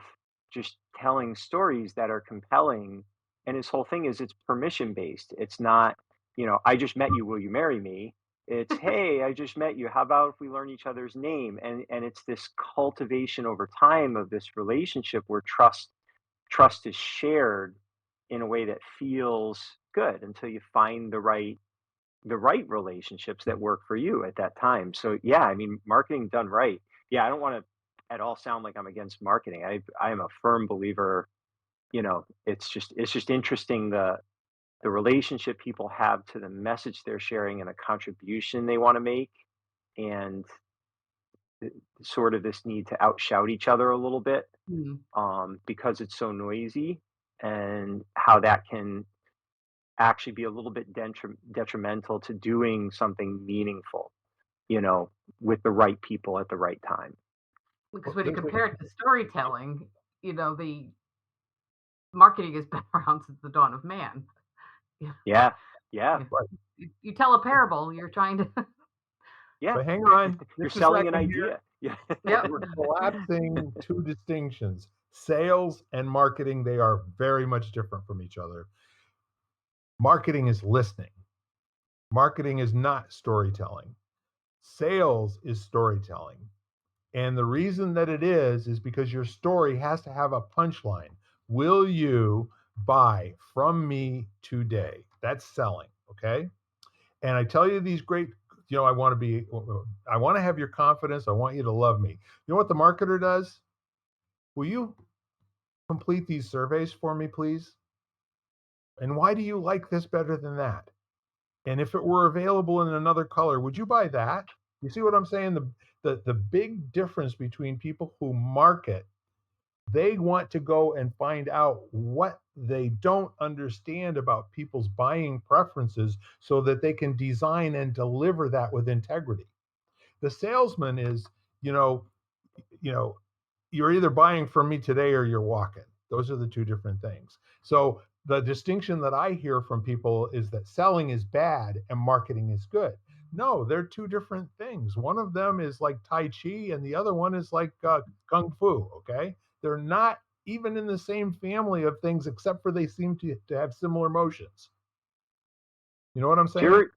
just telling stories that are compelling. And his whole thing is it's permission based. It's not, I just met you, will you marry me? It's, hey, I just met you. How about if we learn each other's name? And it's this cultivation over time of this relationship where trust is shared in a way that feels good until you find the right relationships that work for you at that time. So yeah, I mean, marketing done right. Yeah, I don't want to at all sound like I'm against marketing. I am a firm believer, it's just interesting the relationship people have to the message they're sharing and the contribution they want to make, and sort of this need to outshout each other a little bit, Mhm. because it's so noisy, and how that can actually be a little bit detrimental to doing something meaningful, you know, with the right people at the right time. Because Well, when you there's a compare it to storytelling, the marketing has been around since the dawn of man. Yeah. Yeah, yeah, Yeah. right. You tell a parable, you're trying to. yeah. But hang on You're just a selling an second here. idea. Yeah. Yep. We're collapsing two distinctions. Sales and marketing, they are very much different from each other. Marketing is listening. Marketing is not storytelling. Sales is storytelling. And the reason that it is because your story has to have a punchline. Will you buy from me today? That's selling, okay? And I tell you these great, I want to have your confidence. I want you to love me. You know what the marketer does? Will you complete these surveys for me, please? And why do you like this better than that? And if it were available in another color, would you buy that? You see what I'm saying? The big difference between people who market, they want to go and find out what they don't understand about people's buying preferences so that they can design and deliver that with integrity. The salesman is, you know, you know, you're either buying from me today or you're walking. Those are the two different things. So the distinction that I hear from people is that selling is bad and marketing is good. No, they're two different things. One of them is like Tai Chi and the other one is like Kung Fu. Okay. They're not even in the same family of things, except for they seem to have similar motions. You know what I'm Do you saying? ever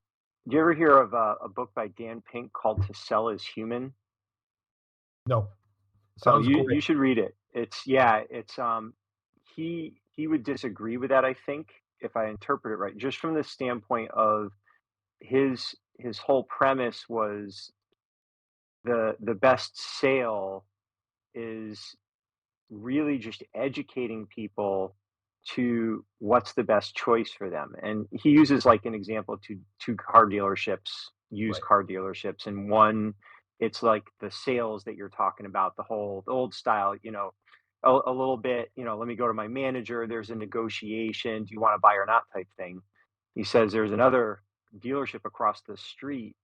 do you ever hear of a book by Dan Pink called To Sell Is Human? No. Oh, Sounds you great. should read it. It's yeah, it's he would disagree with that, I think, if I interpret it right, just from the standpoint of his whole premise was the best sale is really just educating people to what's the best choice for them. And he uses like an example to two car dealerships, used Right. car dealerships, and one it's like the sales that you're talking about, the old style, a little bit, let me go to my manager, there's a negotiation, do you want to buy or not type thing. He says there's another dealership across the street,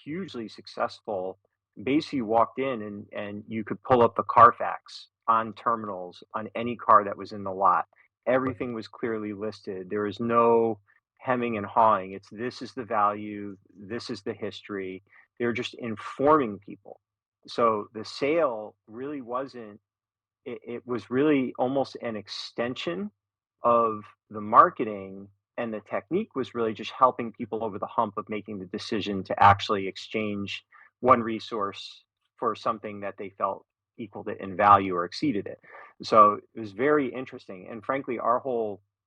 hugely successful. Basically, you walked in and you could pull up the Carfax on terminals on any car that was in the lot. Right. Everything was clearly listed. There is no hemming and hawing. It's this is the value, this is the history. They're just informing people. So the sale really wasn't, it was really almost an extension of the marketing and the technique was really just helping people over the hump of making the decision to actually exchange one resource for something that they felt equaled it in value or exceeded it. So it was very interesting. And frankly,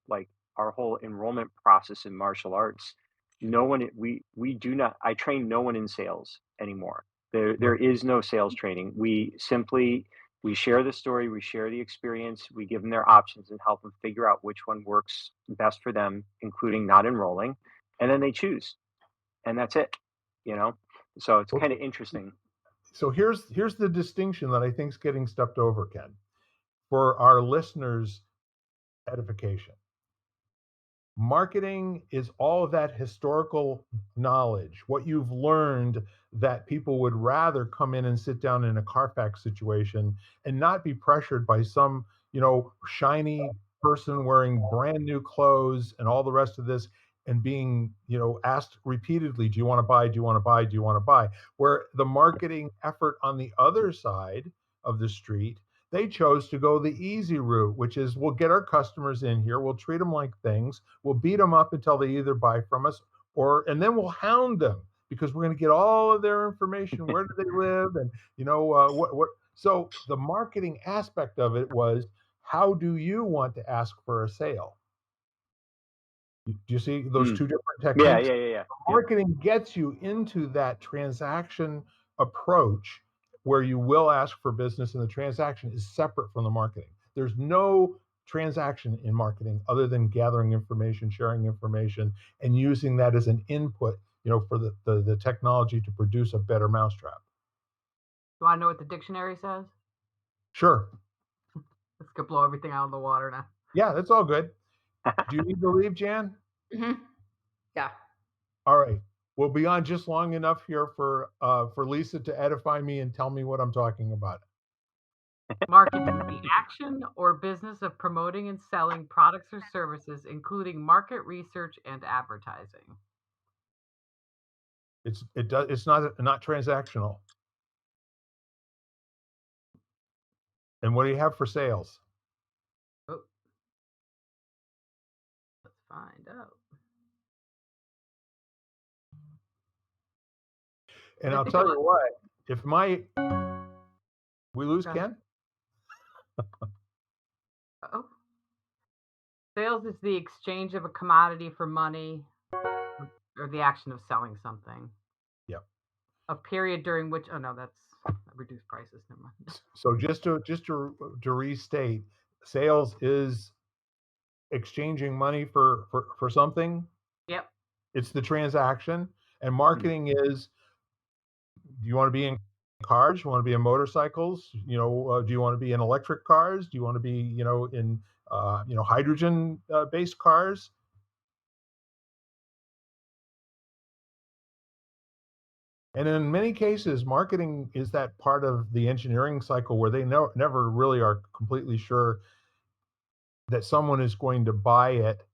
like our whole enrollment process in martial arts, no one we do not I train no one in sales anymore. There Right. is no sales training. We share the story, we share the experience, we give them their options and help them figure out which one works best for them, including not enrolling, and then they choose, and that's it, you know? So it's Well, kind of interesting. so here's the distinction that I think is getting stepped over, Ken, for our listeners' edification. Marketing is all of that historical knowledge, what you've learned that people would rather come in and sit down in a Carfax situation and not be pressured by some, shiny person wearing brand new clothes and all the rest of this and being, asked repeatedly, do you want to buy? Do you want to buy? Do you want to buy? Where the marketing effort on the other side of the street, they chose to go the easy route, which is we'll get our customers in here, we'll treat them like things, we'll beat them up until they either buy from us and then we'll hound them because we're going to get all of their information. Where do they live? And what? So the marketing aspect of it was, how do you want to ask for a sale? Do you see those Mm. two different Yeah, techniques? yeah, yeah, yeah. Yep. Marketing gets you into that transaction approach where you will ask for business and the transaction is separate from the marketing. There's no transaction in marketing other than gathering information, sharing information, and using that as an input, for the technology to produce a better mousetrap. Do I know what the dictionary says? Sure. Let's go blow everything out of the water now. Yeah, that's all good. Do you need to leave, Jan? Yeah. All right. We'll be on just long enough here for Lisa to edify me and tell me what I'm talking about. Marketing, the action or business of promoting and selling products or services, including market research and advertising. It's not transactional. And what do you have for sales? Oh, let's find out. And I I'll think tell you what, if we lose Okay. Ken? Oh, sales is the exchange of a commodity for money or the action of selling something. Yep. A period during which, oh no, that's reduced prices. Never mind. So just to restate, sales is exchanging money for something. Yep. It's the transaction. And Mm. marketing is, do you want to be in cars? You want to be in motorcycles? Do you want to be in electric cars? Do you want to be, in, hydrogen based cars? And in many cases, marketing is that part of the engineering cycle where they never really are completely sure that someone is going to buy it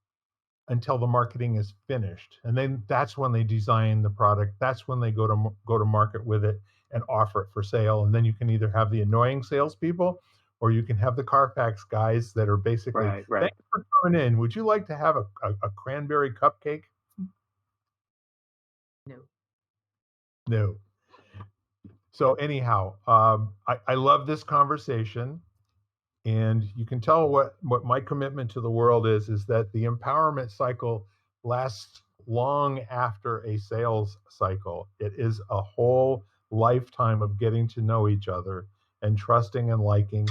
until the marketing is finished. And then that's when they design the product. That's when they go to market with it and offer it for sale. And then you can either have the annoying salespeople or you can have the Carfax guys that are basically, Right, right. thanks for coming in. Would you like to have a cranberry cupcake? No. No. So anyhow, I love this conversation. And you can tell what my commitment to the world is that the empowerment cycle lasts long after a sales cycle. It is a whole lifetime of getting to know each other and trusting and liking.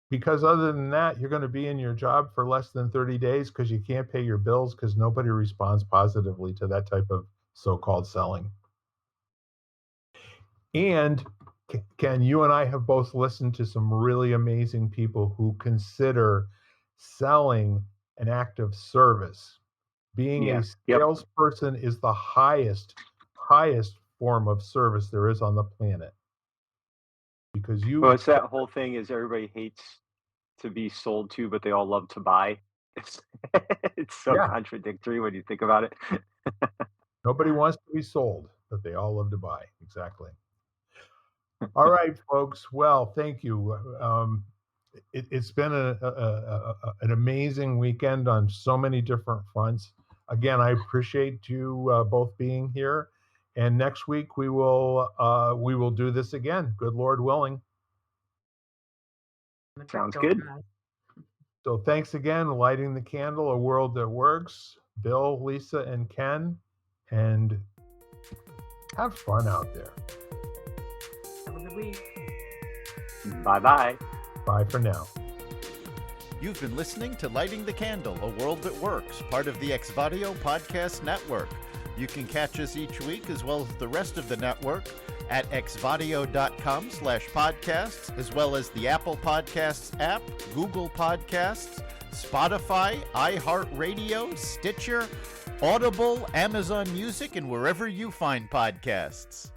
Because other than that, you're going to be in your job for less than 30 days because you can't pay your bills because nobody responds positively to that type of so-called selling. And Ken, you and I have both listened to some really amazing people who consider selling an act of service. Being a Yeah. Yep. salesperson is the highest form of service there is on the planet because Well, you, it's that whole thing is everybody hates to be sold to, but they all love to buy. It's it's so yeah, contradictory when you think about it. nobody wants to be sold, but they all love to buy. Exactly. All right, folks. Well, thank you. It's been an amazing weekend on so many different fronts. Again, I appreciate you both being here. And next week we will do this again. Good Lord willing. The Sounds crypto good. guy. So thanks again, Lighting the Candle, A World That Works, Bill, Lisa, and Ken, and have fun out there. Have a good week. Bye-bye. Bye for now. You've been listening to Lighting the Candle, A World That Works, part of the Exvadio Podcast Network. You can catch us each week, as well as the rest of the network, at exvadio.com/podcasts, as well as the Apple Podcasts app, Google Podcasts, Spotify, iHeartRadio, Stitcher, Audible, Amazon Music, and wherever you find podcasts.